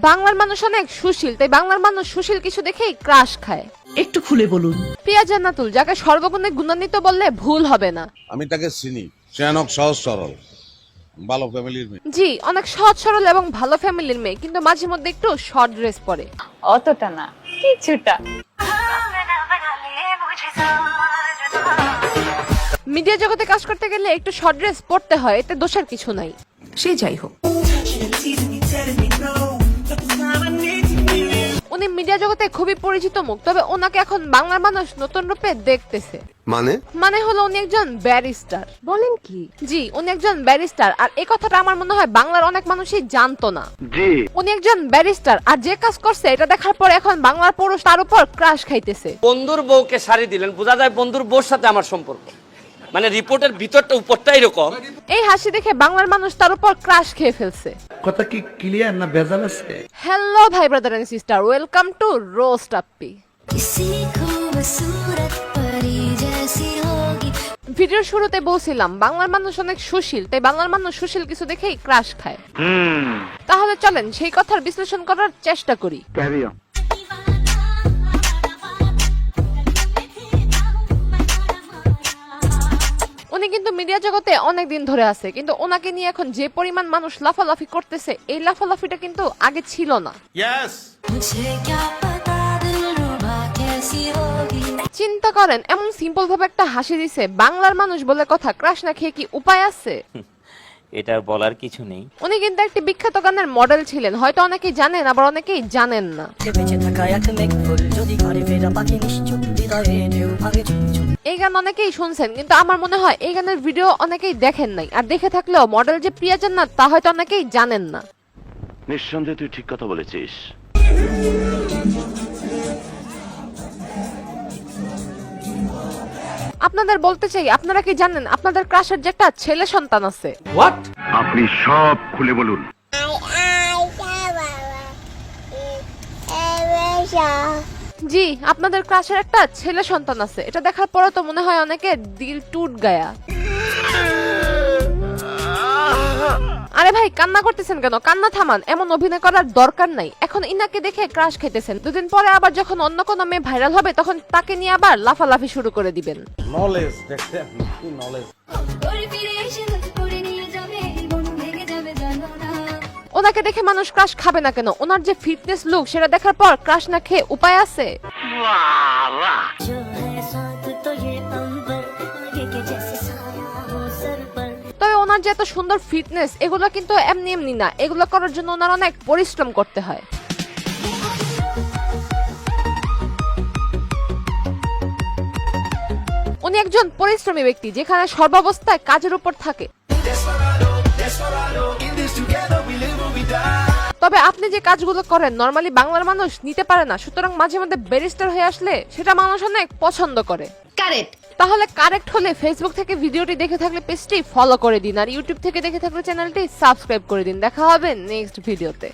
বাংলার মানুষ অনেক সুশীল, তাই বাংলার মানুষ সুশীল কিছু দেখেই ক্রাশ খায়। একটু খুলে বলুন। প্রিয়া জান্নাতুল, যাকে সর্বগুণে গুণান্বিত বললে ভুল হবে না। আমি তাকে চিনি, সে অনেক সহজ সরল ভালো ফ্যামিলির মেয়ে। জি, অনেক সহজ সরল এবং ভালো ফ্যামিলির মেয়ে, কিন্তু মাঝে মধ্যে একটু শর্ট ড্রেস পরে। অতটা না, কিছুটা। মিডিয়া জগতে কাজ করতে গেলে একটু শর্ট ড্রেস পরতে হয়, এতে দোষের কিছু নাই। সে যাই হোক, উনি মিডিয়া জগতে খুবই পরিচিত মুখ, তবে ওনাকে এখন বাংলার মানুষ নতুন রূপে দেখতেছে। মানে হলো উনি একজন ব্যারিস্টার। বলেন কি? জি, উনি একজন ব্যারিস্টার, আর এই কথাটা আমার মনে হয় বাংলার অনেক মানুষই জানতো না। উনি একজন ব্যারিস্টার, আর যে কাজ করছে এটা দেখার পর এখন বাংলার পুরুষ তার উপর ক্রাশ খাইতেছে। বন্ধুর বউকে শাড়ি দিলেন, বোঝা যায় বন্ধুর বউর সাথে আমার সম্পর্ক। মানে রিপোর্টের ভিতরটা উপরটা এরকম। এই হাসি দেখে বাংলার মানুষ তার উপর ক্রাশ খেয়ে ফেলছে। কথা কি ক্লিয়ার না ভেজাল আছে? হ্যালো ভাই brother and sister, welcome to roast Appi. ভিডিওর শুরুতে বলছিলাম বাংলার মানুষ অনেক সুশীল, তাই বাংলার মানুষ সুশীল কিছু দেখেই ক্রাশ খায়। তাহলে চলেন সেই কথার বিশ্লেষণ করার চেষ্টা করি। উনি কিন্তু মিডিয়া জগতে অনেক দিন ধরে আছে, কিন্তু ওনাকে নিয়ে এখন যে পরিমাণ মানুষ লাফালাফি করতেছে, এই লাফালাফিটা কিন্তু আগে ছিল না। চিন্তা করেন, এমন সিম্পল ভাবে একটা হাসি দিছে, বাংলার মানুষ বলে কথা, ক্রাশ না খেয়ে কি উপায় আছে? এটা বলার কিছু নেই। উনি কিন্তু একটি বিখ্যাত গানের মডেল ছিলেন, হয়তো অনেকেই জানেন, আবার অনেকেই জানেন না। এই গান অনেকেই শুনছেন, কিন্তু আমার মনে হয় এই গানের ভিডিও অনেকেই দেখেন নাই, আর দেখে থাকলেও মডেল যে প্রিয়া জান্নাত তা হয়তো অনেকেই জানেন না। নিঃসন্দেহে তুই ঠিক কথা বলেছিস। আপনাদের বলতে চাই, আপনারা কি জানেন আপনাদের ক্রাশের যে একটা ছেলে সন্তান আছে? হোয়াট? আপনি সব খুলে বলুন। জি, আপনাদের ক্রাশের একটা ছেলে সন্তান আছে। এটা দেখার পরে তো মনে হয় অনেকে দিল টুট গায়া। আরে ভাই, কান্না করতেছেন কেন? কান্না থামান, এমন অভিনয় করার দরকার নাই। এখন ইনাকে দেখে ক্রাশ খেতেছেন, দুদিন পরে আবার যখন অন্য কোনো মেয়ে ভাইরাল হবে তখন তাকে নিয়ে আবার লাফালাফি শুরু করে দিবেন। নলেজ দেখছেন, কি নলেজ। ওনাকে দেখে মানুষ ক্রাশ খাবে না কেন? ওনার যে ফিটনেস লুক, সেটা দেখার পর ক্রাশ না খেয়ে উপায় আছে? তবে ওনার যে এত সুন্দর ফিটনেস, এগুলো কিন্তু এমনি এমনি না, এগুলো করার জন্য ওনার অনেক পরিশ্রম করতে হয়। উনি একজন পরিশ্রমী ব্যক্তি, যেখানে সর্বাবস্থায় কাজের উপর থাকে। তবে আপনি যে কাজগুলো করেন নরমালি বাংলার মানুষ নিতে পারে না, সুতরাং মাঝে মধ্যে ব্যারিস্টার হয়ে আসলে সেটা মানুষ অনেক পছন্দ করে। কারেক্ট। তাহলে কারেক্ট হলে ফেসবুক থেকে ভিডিওটি দেখে থাকলে পেজটি ফলো করে দিন, আর ইউটিউব থেকে দেখে থাকলে চ্যানেলটি সাবস্ক্রাইব করে দিন। দেখা হবে নেক্সট ভিডিওতে।